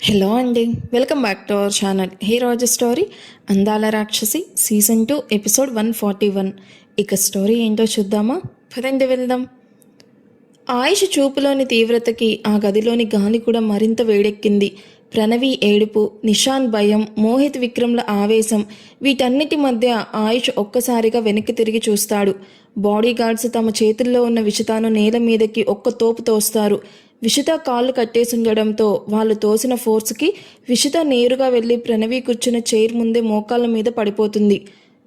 Hello అండి, welcome back to our channel. రోజు story అందాల రాక్షసి సీజన్ 2 ఎపిసోడ్ 141. ఇక స్టోరీ ఏంటో చూద్దామా? పదండి వెళ్దాం. ఆయుష్ చూపులోని తీవ్రతకి ఆ గదిలోని గాలి కూడా మరింత వేడెక్కింది. ప్రణవి ఏడుపు, నిషాన్ భయం, మోహిత్ విక్రమ్ల ఆవేశం, వీటన్నిటి మధ్య ఆయుష్ ఒక్కసారిగా వెనక్కి తిరిగి చూస్తాడు. బాడీగార్డ్స్ తమ చేతుల్లో ఉన్న విషితాను నేల మీదకి ఒక్క తోపు తోస్తారు. విషిత కాళ్ళు కట్టేసుండడంతో వాళ్ళు తోసిన ఫోర్స్కి విషిత నేరుగా వెళ్ళి ప్రణవి కూర్చున్న చైర్ ముందే మోకాళ్ళ మీద పడిపోతుంది.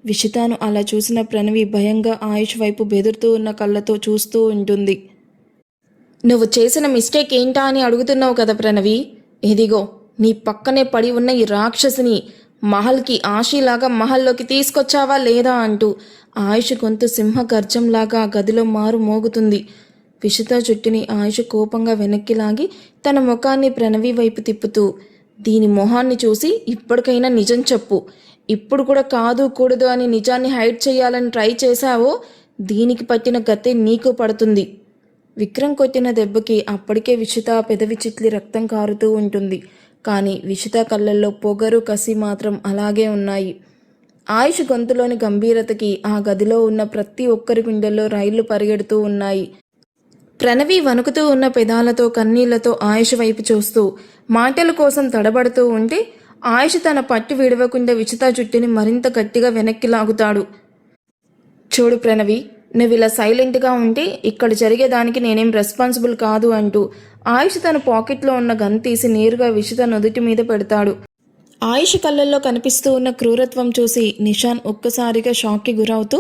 విషితాను అలా చూసిన ప్రణవి భయంగా ఆయుష్ వైపు బెదురుతూ ఉన్న కళ్ళతో చూస్తూ ఉంటుంది. నువ్వు చేసిన మిస్టేక్ ఏంటా అని అడుగుతున్నావు కదా ప్రణవి. ఇదిగో నీ పక్కనే పడి ఉన్న ఈ రాక్షసిని మహల్కి ఆశీలాగా మహల్లోకి తీసుకొచ్చావా లేదా అంటూ ఆయుష్ గొంతు సింహ గర్జంలాగా గదిలో మారు మోగుతుంది. విషిత జుట్టుని ఆయుష్ కోపంగా వెనక్కి లాగి తన ముఖాన్ని ప్రణవి వైపు తిప్పుతూ, దీని మొహాన్ని చూసి ఇప్పటికైనా నిజం చెప్పు. ఇప్పుడు కూడా కాదు కూడదు అని నిజాన్ని హైడ్ చేయాలని ట్రై చేశావో దీనికి పట్టిన గతే నీకు పడుతుంది. విక్రమ్ కొట్టిన దెబ్బకి అప్పటికే విషిత పెదవి చిట్లి రక్తం కారుతూ ఉంటుంది. కానీ విషిత కళ్ళల్లో పొగరు కసి మాత్రం అలాగే ఉన్నాయి. ఆయుష్ గొంతులోని గంభీరతకి ఆ గదిలో ఉన్న ప్రతి ఒక్కరి గుండెల్లో రైళ్లు పరిగెడుతూ ఉన్నాయి. ప్రణవి వణుకుతూ ఉన్న పెదాలతో కన్నీళ్లతో ఆయుష్ వైపు చూస్తూ మాటల కోసం తడబడుతూ ఉంటే ఆయుష్ తన పట్టు విడవకుండా విచిత జుట్టుని మరింత గట్టిగా వెనక్కి లాగుతాడు. చూడు ప్రణవి, నువ్వు ఇలా సైలెంట్గా ఉంటే ఇక్కడ జరిగేదానికి నేనేం రెస్పాన్సిబుల్ కాదు అంటూ ఆయుష్ తన పాకెట్లో ఉన్న గన్ తీసి నేరుగా విషిత నుదుటి మీద పెడతాడు. ఆయుష్ కళ్ళల్లో కనిపిస్తూ ఉన్న క్రూరత్వం చూసి నిషాన్ ఒక్కసారిగా షాక్కి గురవుతూ,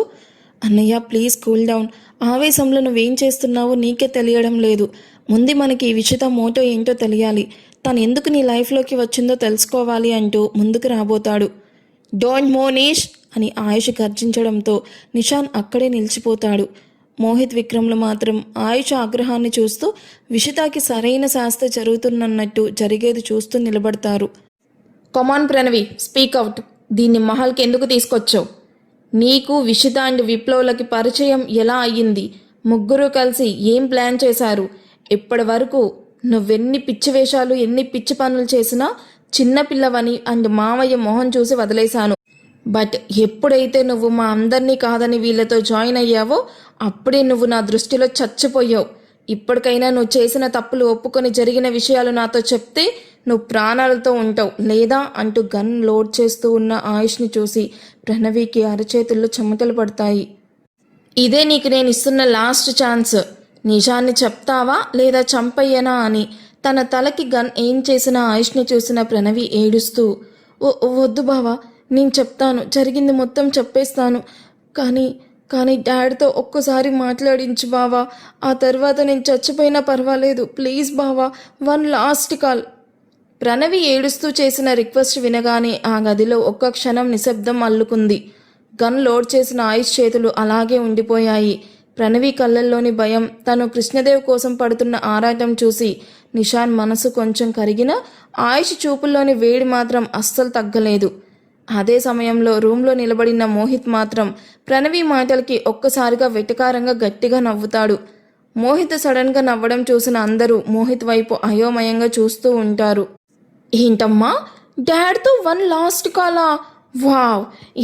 అన్నయ్య ప్లీజ్ కూల్ డౌన్. ఆవేశంలో నువ్వేం చేస్తున్నావో నీకే తెలియడం లేదు. ముందు మనకి ఈ విషిత మోటో ఏంటో తెలియాలి. తను ఎందుకు నీ లైఫ్లోకి వచ్చిందో తెలుసుకోవాలి అంటూ ముందుకు రాబోతాడు. డోంట్ మోనీష్ అని ఆయుష్ గర్జించడంతో నిషాన్ అక్కడే నిలిచిపోతాడు. మోహిత్ విక్రమ్లు మాత్రం ఆయుష్ ఆగ్రహాన్ని చూస్తూ విషితాకి సరైన శాస్త్ర జరుగుతున్నట్టు జరిగేది చూస్తూ నిలబడతారు. కమాన్ ప్రణవి, స్పీక్ అవుట్. దీన్ని మహల్కి ఎందుకు తీసుకొచ్చావు? నీకు విషిత అండ్ విప్లవులకి పరిచయం ఎలా అయ్యింది? ముగ్గురు కలిసి ఏం ప్లాన్ చేశారు? ఇప్పటి వరకు నువ్వెన్ని పిచ్చి వేషాలు ఎన్ని పిచ్చి పనులు చేసినా చిన్నపిల్లవని అండ్ మామయ్య మొహం చూసి వదిలేశాను. బట్ ఎప్పుడైతే నువ్వు మా అందరినీ కాదని వీళ్ళతో జాయిన్ అయ్యావో అప్పుడే నువ్వు నా దృష్టిలో చచ్చిపోయావు. ఇప్పటికైనా నువ్వు చేసిన తప్పులు ఒప్పుకొని జరిగిన విషయాలు నాతో చెప్తే నువ్వు ప్రాణాలతో ఉంటావు, లేదా అంటూ గన్ లోడ్ చేస్తూ ఉన్న ఆయుష్ని చూసి ప్రణవికి అరచేతుల్లో చెమటలు పడతాయి. ఇదే నీకు నేను ఇస్తున్న లాస్ట్ ఛాన్స్. నిజాన్ని చెప్తావా లేదా చంపయ్యనా అని తన తలకి గన్ ఏం చేసిన ఆయుష్ని చూసిన ప్రణవి ఏడుస్తూ, వద్దు బావా, నేను చెప్తాను, జరిగింది మొత్తం చెప్పేస్తాను. కానీ డాడ్తో ఒక్కసారి మాట్లాడించు బావా. ఆ తర్వాత నేను చచ్చిపోయినా పర్వాలేదు, ప్లీజ్ బావా, వన్ లాస్ట్ కాల్. ప్రణవి ఏడుస్తూ చేసిన రిక్వెస్ట్ వినగానే ఆ గదిలో ఒక్క క్షణం నిశ్శబ్దం అల్లుకుంది. గన్ లోడ్ చేసిన ఆయుష్ చేతులు అలాగే ఉండిపోయాయి. ప్రణవి కళ్ళల్లోని భయం, తను కృష్ణదేవ్ కోసం పడుతున్న ఆరాటం చూసి నిషాన్ మనసు కొంచెం కరిగినా ఆయుష్ చూపుల్లోని వేడి మాత్రం అస్సలు తగ్గలేదు. అదే సమయంలో రూమ్లో నిలబడిన మోహిత్ మాత్రం ప్రణవి మాటలకి ఒక్కసారిగా వెటకారంగా గట్టిగా నవ్వుతాడు. మోహిత్ సడన్గా నవ్వడం చూసిన అందరూ మోహిత్ వైపు అయోమయంగా చూస్తూ ఉంటారు. ఏంటమ్మా, డాడ్తో వన్ లాస్ట్ కాలా? వావ్,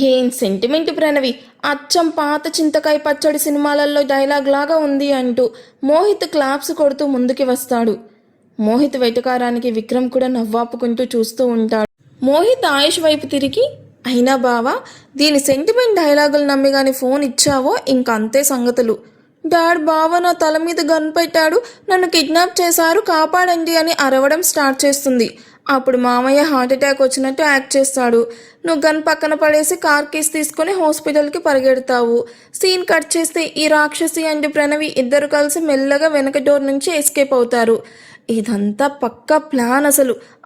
ఏం సెంటిమెంట్ ప్రణవి, అచ్చం పాత చింతకాయ పచ్చడి సినిమాలలో డైలాగ్ లాగా ఉంది అంటూ మోహిత్ క్లాప్స్ కొడుతూ ముందుకి వస్తాడు. మోహిత్ వెటకారానికి విక్రమ్ కూడా నవ్వాపుకుంటూ చూస్తూ ఉంటాడు. మోహిత్ ఆయుష్ వైపు తిరిగి, అయినా బావా, దీని సెంటిమెంట్ డైలాగులు నమ్మి కానీ ఫోన్ ఇచ్చావో ఇంక అంతే సంగతులు. డాడ్, బావ నా తల మీద గన్ పెట్టాడు, నన్ను కిడ్నాప్ చేశారు, కాపాడండి అని అరవడం స్టార్ట్ చేస్తుంది. అప్పుడు మామయ్య హార్ట్అటాక్ వచ్చినట్టు యాక్ట్ చేస్తాడు. నువ్వు గన్ పక్కన పడేసి కార్ కేస్ తీసుకొని హాస్పిటల్కి పరిగెడతావు. సీన్ కట్ చేస్తే ఈ రాక్షసి అండ్ ప్రణవి ఇద్దరు కలిసి మెల్లగా వెనక డోర్ నుంచి ఎస్కేప్ అవుతారు. ఇదంతా పక్కా ప్లాన్,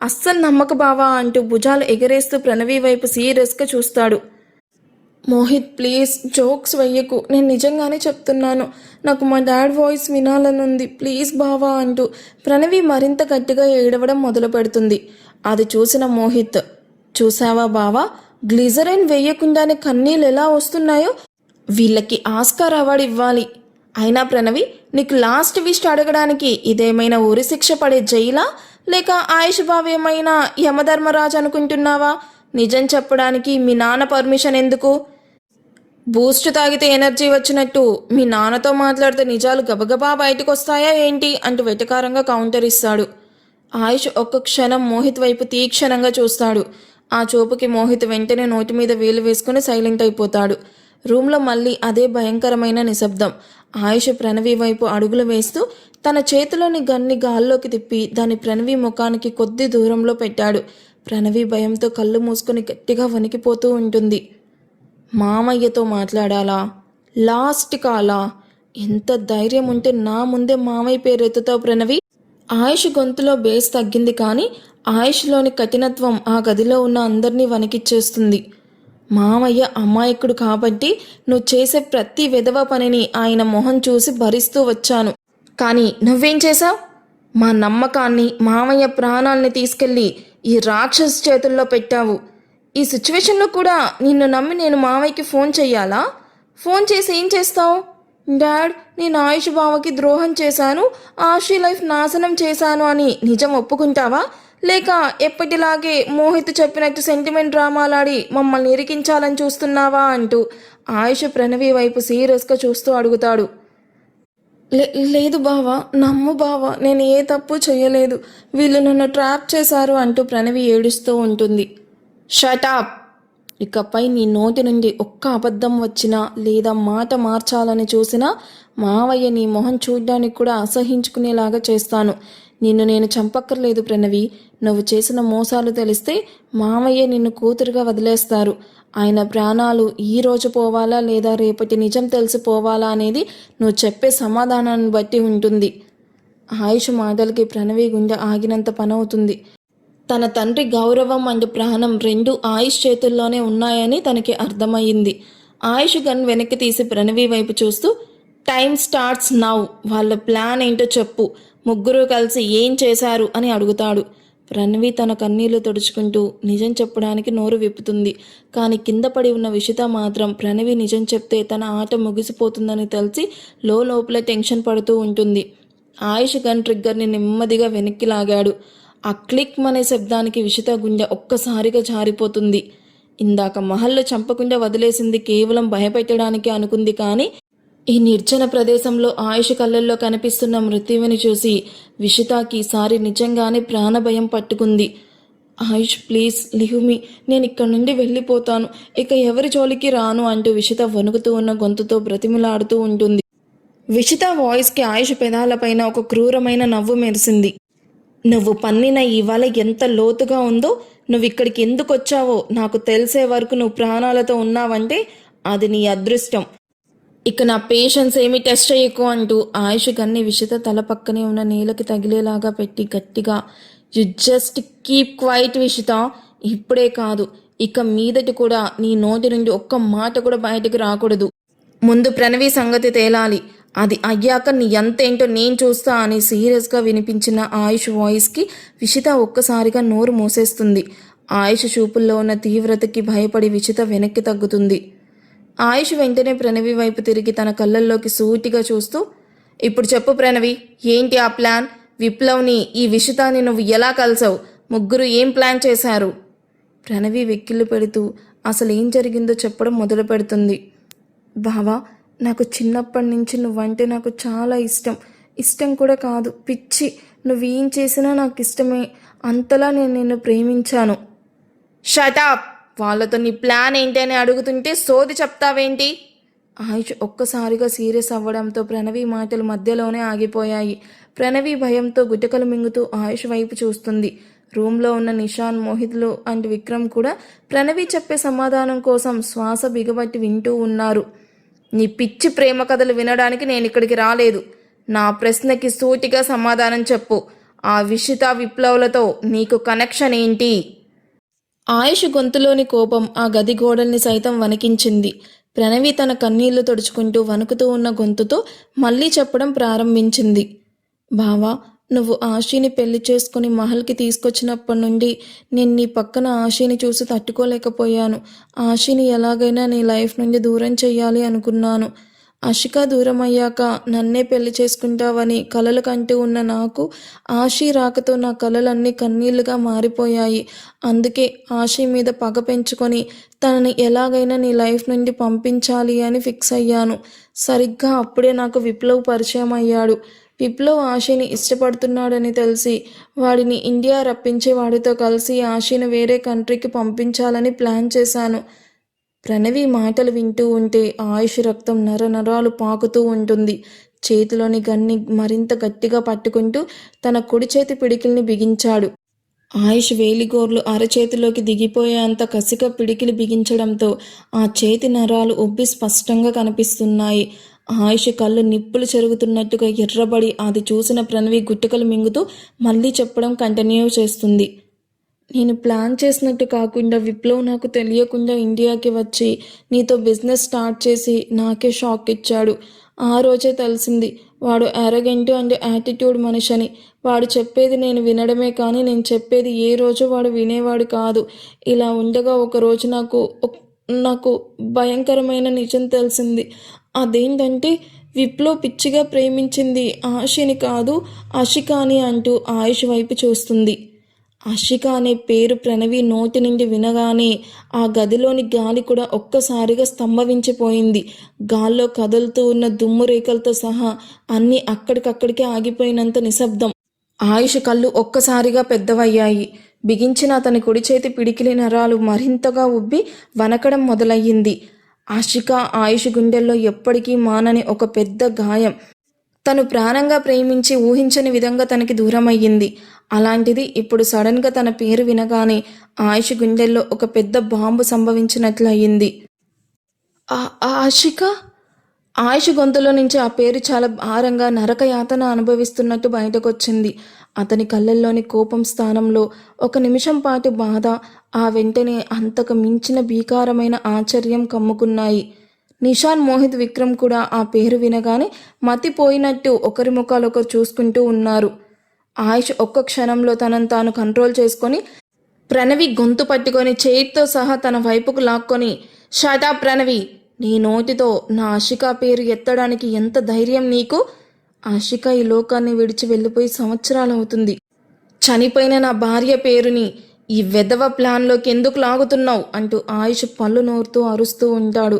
అస్సలు నమ్మక బావా అంటూ భుజాలు ఎగరేస్తూ ప్రణవి వైపు సీరియస్గా చూస్తాడు. మోహిత్ ప్లీజ్ జోక్స్ వెయ్యకు, నేను నిజంగానే చెప్తున్నాను, నాకు మా డాడ్ వాయిస్ వినాలనుంది, ప్లీజ్ బావా అంటూ ప్రణవి మరింత గట్టిగా ఏడవడం మొదలు పెడుతుంది. అది చూసిన మోహిత్, చూసావా బావా, గ్లిజరైన్ వేయకుండానే కన్నీళ్ళు ఎలా వస్తున్నాయో, వీళ్ళకి ఆస్కార్ అవార్డు ఇవ్వాలి. అయినా ప్రణవి, నీకు లాస్ట్ విష్ అడగడానికి ఇదేమైనా ఉరి శిక్ష పడే జైలా లేక ఆయుష్ బావ ఏమైనా యమధర్మరాజు అనుకుంటున్నావా? నిజం చెప్పడానికి మీ నాన్న పర్మిషన్ ఎందుకు? బూస్ట్ తాగితే ఎనర్జీ వచ్చినట్టు మీ నాన్నతో మాట్లాడితే నిజాలు గబగబా బయటకు వస్తాయా ఏంటి అంటూ వెటకారంగా కౌంటర్ ఇస్తాడు. ఆయుష్ ఒక్క క్షణం మోహిత్ వైపు తీక్షణంగా చూస్తాడు. ఆ చూపుకి మోహిత్ వెంటనే నోటి మీద వేలు వేసుకుని సైలెంట్ అయిపోతాడు. రూమ్లో మళ్ళీ అదే భయంకరమైన నిశ్శబ్దం. ఆయుష్ ప్రణవి వైపు అడుగులు వేస్తూ తన చేతిలోని గన్ని గాల్లోకి తిప్పి దాని ప్రణవి ముఖానికి కొద్ది దూరంలో పెట్టాడు. ప్రణవి భయంతో కళ్ళు మూసుకుని గట్టిగా వణికిపోతూ ఉంటుంది. మామయ్యతో మాట్లాడాలా? లాస్ట్ కాలా? ఎంత ధైర్యం ఉంటే నా ముందే మామయ్య పేరు ఎత్తుతావు ప్రణవి? ఆయుష్ గొంతులో బేస్ తగ్గింది కానీ ఆయుష్లోని కఠినత్వం ఆ గదిలో ఉన్న అందరినీ వణికిచ్చేస్తుంది. మామయ్య అమాయకుడు కాబట్టి నువ్వు చేసే ప్రతి విధవ పనిని ఆయన మొహం చూసి భరిస్తూ వచ్చాను. కానీ నువ్వేం చేశావు? మా నమ్మకాన్ని, మామయ్య ప్రాణాలని తీసుకెళ్ళి ఈ రాక్షస్ చేతుల్లో పెట్టావు. ఈ సిచ్యువేషన్లో కూడా నిన్ను నమ్మి నేను మామయ్యకి ఫోన్ చెయ్యాలా? ఫోన్ చేసి ఏం చేస్తావు? డాడ్, నేను ఆయుష్ బావకి ద్రోహం చేశాను, ఆశీ లైఫ్ నాశనం చేశాను అని నిజం ఒప్పుకుంటావా? లేక ఎప్పటిలాగే మోహిత్ చెప్పినట్టు సెంటిమెంట్ డ్రామాలాడి మమ్మల్ని ఇరికించాలని చూస్తున్నావా అంటూ ఆయుష్ ప్రణవి వైపు సీరియస్గా చూస్తూ అడుగుతాడు. లేదు బావా, నమ్ము బావా, నేను ఏ తప్పు చేయలేదు, వీళ్ళు నన్ను ట్రాప్ చేశారు అంటూ ప్రణవి ఏడుస్తూ ఉంటుంది. షటాప్! ఇకపై నీ నోటి నుండి ఒక్క అబద్ధం వచ్చినా లేదా మాట మార్చాలని చూసినా మావయ్య నీ మొహం చూడ్డానికి కూడా అసహించుకునేలాగా చేస్తాను. నిన్ను నేను చంపక్కర్లేదు ప్రణవి. నువ్వు చేసిన మోసాలు తెలిస్తే మామయ్య నిన్ను కూతురుగా వదిలేస్తారు. ఆయన ప్రాణాలు ఈ రోజు పోవాలా లేదా రేపటి నిజం తెలిసిపోవాలా అనేది నువ్వు చెప్పే సమాధానాన్ని బట్టి ఉంటుంది. ఆయుష్ మాటలకి ప్రణవి గుండె ఆగినంత పనవుతుంది. తన తండ్రి గౌరవం అండ్ ప్రాణం రెండు ఆయుష్ చేతుల్లోనే ఉన్నాయని తనకి అర్థమయ్యింది. ఆయుష్ గన్ వెనక్కి తీసి ప్రణవి వైపు చూస్తూ, టైం స్టార్ట్స్ నౌ, వాళ్ళ ప్లాన్ ఏంటో చెప్పు, ముగ్గురు కలిసి ఏం చేశారు అని అడుగుతాడు. ప్రణవి తన కన్నీళ్లు తుడుచుకుంటూ నిజం చెప్పడానికి నోరు విప్పుతుంది. కానీ కింద పడి ఉన్న విషిత మాత్రం ప్రణవి నిజం చెప్తే తన ఆట ముగిసిపోతుందని తెలిసి లోపల టెన్షన్ పడుతూ ఉంటుంది. ఆయుష్ గన్ ట్రిగ్గర్ని నెమ్మదిగా వెనక్కి లాగాడు. ఆ క్లిక్ అనే శబ్దానికి విషిత గుండె ఒక్కసారిగా జారిపోతుంది. ఇందాక మహల్లో చంపకుండా వదిలేసింది కేవలం భయపెట్టడానికి అనుకుంది కానీ ఈ నిర్జన ప్రదేశంలో ఆయుష్ కళ్ళల్లో కనిపిస్తున్న మృత్యువుని చూసి విషితాకి ఈసారి నిజంగానే ప్రాణభయం పట్టుకుంది. ఆయుష్ ప్లీజ్ లీవ్ మీ, నేను ఇక్కడి నుండి వెళ్ళిపోతాను, ఇక ఎవరి జోలికి రాను అంటూ విషిత వణుకుతూ ఉన్న గొంతుతో బ్రతిమిలాడుతూ ఉంటుంది. విషిత వాయిస్కి ఆయుష్ పెదాలపైన ఒక క్రూరమైన నవ్వు మెరిసింది. నువ్వు పన్నిన ఈ వల ఎంత లోతుగా ఉందో, నువ్వు ఇక్కడికి ఎందుకు వచ్చావో నాకు తెలిసే వరకు నువ్వు ప్రాణాలతో ఉన్నావంటే అది నీ అదృష్టం. ఇక నా పేషెన్స్ ఏమి టెస్ట్ చేయకు అంటూ ఆయుష్ గన్ని విషిత తల పక్కనే ఉన్న నేలకి తగిలేలాగా పెట్టి గట్టిగా, యు జస్ట్ కీప్ క్వైట్ విషిత, ఇప్పుడే కాదు ఇక మీదటి కూడా నీ నోటి నుండి ఒక్క మాట కూడా బయటకు రాకూడదు. ముందు ప్రణవి సంగతి తేలాలి, అది అయ్యాక నీ ఎంతేంటో నేను చూస్తా అని సీరియస్గా వినిపించిన ఆయుష్ వాయిస్కి విషిత ఒక్కసారిగా నోరు మూసేస్తుంది. ఆయుష్ చూపుల్లో ఉన్న తీవ్రతకి భయపడి విషిత వెనక్కి తగ్గుతుంది. ఆయుష్ వెంటనే ప్రణవి వైపు తిరిగి తన కళ్ళల్లోకి సూటిగా చూస్తూ, ఇప్పుడు చెప్పు ప్రణవి, ఏంటి ఆ ప్లాన్? విప్లవ్ని, ఈ విషితాన్ని నువ్వు ఎలా కలిసావు? ముగ్గురు ఏం ప్లాన్ చేశారు? ప్రణవి వెక్కిళ్ళు పెడుతూ అసలు ఏం జరిగిందో చెప్పడం మొదలు పెడుతుంది. బావా, నాకు చిన్నప్పటి నుంచి నువ్వంటే నాకు చాలా ఇష్టం. ఇష్టం కూడా కాదు, పిచ్చి. నువ్వేం చేసినా నాకు ఇష్టమే. అంతలా నేను నిన్ను ప్రేమించాను. షటాప్! వాళ్ళతో నీ ప్లాన్ ఏంటి అని అడుగుతుంటే సోది చెప్తావేంటి? ఆయుష్ ఒక్కసారిగా సీరియస్ అవ్వడంతో ప్రణవి మాటలు మధ్యలోనే ఆగిపోయాయి. ప్రణవి భయంతో గుటకలు మింగుతూ ఆయుష్ వైపు చూస్తుంది. రూమ్లో ఉన్న నిషాన్, మోహిత్లు అండ్ విక్రమ్ కూడా ప్రణవి చెప్పే సమాధానం కోసం శ్వాస బిగబట్టి వింటూ ఉన్నారు. నీ పిచ్చి ప్రేమ కథలు వినడానికి నేను ఇక్కడికి రాలేదు. నా ప్రశ్నకి సూటిగా సమాధానం చెప్పు. ఆ విషిత విప్లవులతో నీకు కనెక్షన్ ఏంటి? ఆయుష్ గొంతులోని కోపం ఆ గది గోడల్ని సైతం వణికించింది. ప్రణవి తన కన్నీళ్లు తుడుచుకుంటూ వణుకుతూ ఉన్న గొంతుతో మళ్ళీ చెప్పడం ప్రారంభించింది. బావా, నువ్వు ఆశీని పెళ్లి చేసుకుని మహల్కి తీసుకొచ్చినప్పటి నుండి నేను నీ పక్కన ఆశీని చూసి తట్టుకోలేకపోయాను. ఆశీని ఎలాగైనా నీ లైఫ్ నుండి దూరం చెయ్యాలి అనుకున్నాను. అషిక దూరం అయ్యాక నన్నే పెళ్లి చేసుకుంటావని కలలు కంటూ ఉన్న నాకు ఆశీ రాకతో నా కలలన్నీ కన్నీళ్లుగా మారిపోయాయి. అందుకే ఆశీ మీద పగ పెంచుకొని తనని ఎలాగైనా నీ లైఫ్ నుండి పంపించాలి అని ఫిక్స్ అయ్యాను. సరిగ్గా అప్పుడే నాకు విప్లవ్ పరిచయం అయ్యాడు. విప్లవ్ ఆశీని ఇష్టపడుతున్నాడని తెలిసి వాడిని ఇండియా రప్పించి వాడితో కలిసి ఆశీని వేరే కంట్రీకి పంపించాలని ప్లాన్ చేశాను. ప్రణవి మాటలు వింటూ ఉంటే ఆయుష్ రక్తం నరనరాలు పాకుతూ ఉంటుంది. చేతిలోని గన్ని మరింత గట్టిగా పట్టుకుంటూ తన కుడి చేతి పిడికిల్ని బిగించాడు. ఆయుష్ వేలిగోర్లు అరచేతిలోకి దిగిపోయేంత కసిగా పిడికిలి బిగించడంతో ఆ చేతి నరాలు ఉబ్బి స్పష్టంగా కనిపిస్తున్నాయి. ఆయుష్ కళ్ళు నిప్పులు చెరుగుతున్నట్టుగా ఎర్రబడి అది చూసిన ప్రణవి గుట్టకలు మింగుతూ మళ్ళీ చెప్పడం కంటిన్యూ చేస్తుంది. నేను ప్లాన్ చేసినట్టు కాకుండా విప్లవ్ నాకు తెలియకుండా ఇండియాకి వచ్చి నీతో బిజినెస్ స్టార్ట్ చేసి నాకే షాక్ ఇచ్చాడు. ఆ రోజే తెలిసింది వాడు అరగెంట్ అండ్ యాటిట్యూడ్ మనిషని. వాడు చెప్పేది నేను వినడమే కానీ నేను చెప్పేది ఏ రోజు వాడు వినేవాడు కాదు. ఇలా ఉండగా ఒకరోజు నాకు భయంకరమైన నిజం తెలిసింది. అదేంటంటే విప్లవ్ పిచ్చిగా ప్రేమించింది ఆశని కాదు అషికాని అంటూ ఆయుష్ వైపు చూస్తుంది. అషిక అనే పేరు ప్రణవి నోటి నుండి వినగానే ఆ గదిలోని గాలి కూడా ఒక్కసారిగా స్తంభవించిపోయింది. గాల్లో కదులుతూ ఉన్న దుమ్ము రేఖలతో సహా అన్నీ అక్కడికక్కడికే ఆగిపోయినంత నిశ్శబ్దం. ఆయుష్ కళ్ళు ఒక్కసారిగా పెద్దవయ్యాయి. బిగించిన అతని కుడి చేతి పిడికిలి నరాలు మరింతగా ఉబ్బి వనకడం మొదలయ్యింది. అషిక ఆయుష్ గుండెల్లో ఎప్పటికీ మానని ఒక పెద్ద గాయం. తను ప్రాణంగా ప్రేమించి ఊహించని విధంగా తనకి దూరమయ్యింది. అలాంటిది ఇప్పుడు సడన్గా తన పేరు వినగానే ఆయుష్ గుండెల్లో ఒక పెద్ద బాంబు సంభవించినట్లు అయ్యింది. ఆషిక ఆయుష్ గొంతులో నుంచి ఆ పేరు చాలా భారంగా నరకయాతన అనుభవిస్తున్నట్టు బయటకొచ్చింది. అతని కళ్ళల్లోని కోపం స్థానంలో ఒక నిమిషం పాటు బాధ, ఆ వెంటనే అంతకు మించిన భీకారమైన ఆశ్చర్యం కమ్ముకున్నాయి. నిషాన్, మోహిత్, విక్రమ్ కూడా ఆ పేరు వినగానే మతిపోయినట్టు ఒకరి ముఖాలు ఒకరు చూసుకుంటూ ఉన్నారు. ఆయుష్ ఒక్క క్షణంలో తనను తాను కంట్రోల్ చేసుకొని ప్రణవి గొంతు పట్టుకొని చేతితో సహా తన వైపుకు లాక్కొని, షట్ అప్ ప్రణవి, నీ నోటితో నా అషిక పేరు ఎత్తడానికి ఎంత ధైర్యం నీకు? అషిక ఈ లోకాన్ని విడిచి వెళ్ళిపోయి సంవత్సరాలు అవుతుంది. చనిపోయిన నా భార్య పేరుని ఈ వెధవ ప్లాన్లోకి ఎందుకు లాగుతున్నావు అంటూ ఆయుష్ పళ్ళు నోరుతూ అరుస్తూ ఉంటాడు.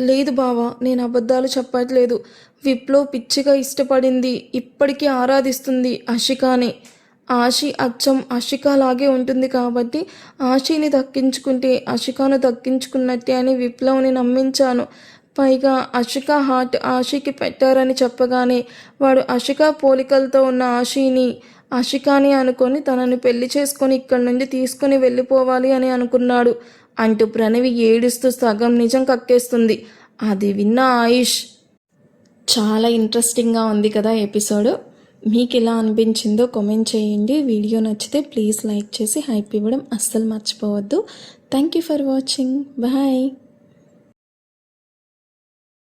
లేదు బావా, నేను అబద్ధాలు చెప్పట్లేదు. విప్లవ్ పిచ్చిగా ఇష్టపడింది, ఇప్పటికీ ఆరాధిస్తుంది అషికాని. ఆశి అచ్చం అషికాలాగే ఉంటుంది కాబట్టి ఆశిని దక్కించుకుంటే అషికాను దక్కించుకున్నట్టే అని విప్లవ్ని నమ్మించాను. పైగా అషిక హార్ట్ ఆశికి పెట్టారని చెప్పగానే వాడు అషిక పోలికలతో ఉన్న ఆశిని అషికాని అనుకొని తనని పెళ్లి చేసుకొని ఇక్కడి నుండి తీసుకుని వెళ్ళిపోవాలి అని అనుకున్నాడు అంటూ ప్రణవి ఏడుస్తూ సగం నిజం కక్కేస్తుంది. అది విన్న ఆయుష్, చాలా ఇంట్రెస్టింగ్గా ఉంది కదా ఎపిసోడ్. మీకు ఎలా అనిపించిందో కామెంట్ చేయండి. వీడియో నచ్చితే ప్లీజ్ లైక్ చేసి హైప్ ఇవ్వడం అస్సలు మర్చిపోవద్దు. Thank you for watching. Bye.